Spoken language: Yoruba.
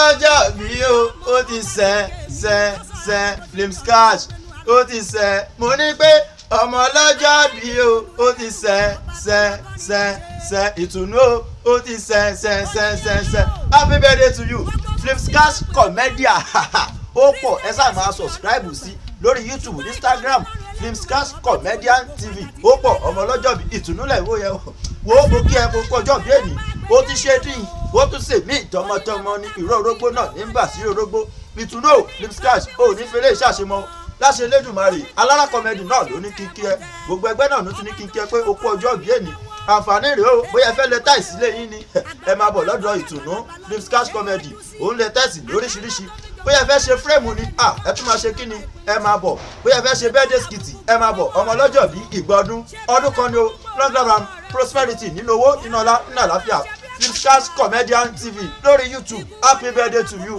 lọ́jọ́ bí ó ti sẹ́ Flames Cash ó ti sẹ́ mo ní pé ọmọ lọ́jọ́ bí ó ti sẹ́ ìtùnú ó ti sẹ́ happy birthday to you Flames Cash comedian ó pọ̀ ẹ sáà máa subscribe sí lórí YouTube Instagram Flames Cash comedian TV ó pọ̀ ọmọ lọ́jọ́ bí ìtùnú lẹ̀ wó yẹ wo mo kí ẹ kó pọ̀jọ́ bí ènì ó ti ṣe dín ó tún ṣe mí tọmọtọmọ ní ìró orógbó náà ní bà sí orógbó ìtùnú Flames Cash ó ní fẹlẹ́ ìṣàṣemọ́ láṣẹ lẹ́dùnmarè alára kọ́mẹ́dì náà ló ní kíkí ẹ gbogbo ẹgbẹ́ náà ló tún ní kíkí ẹ pé ó kú ọjọ́ bí ènì àǹfààní rèé o bóyá ẹ fẹ́ lẹ táìsì lé yín ni ẹ máa bọ̀ lọ́dọ̀ ìtùnú Flames Cash comedy òun lẹ táìsì lóríṣiríṣi bóyá ẹ fẹ́ ṣe fírẹ́mù ni ẹ tún máa ṣe kí ni ẹ máa bọ̀ bóyá ẹ fẹ́ ṣe birthday skit ẹ máa bọ̀ ọmọ ọlọ́jọ́ bí ìgbà ọdún kan ni o long life and prosperity nínú owó nínú ọlá nínú àlàáfíà Flames Cash comedian TV lórí YouTube happy birthday to you.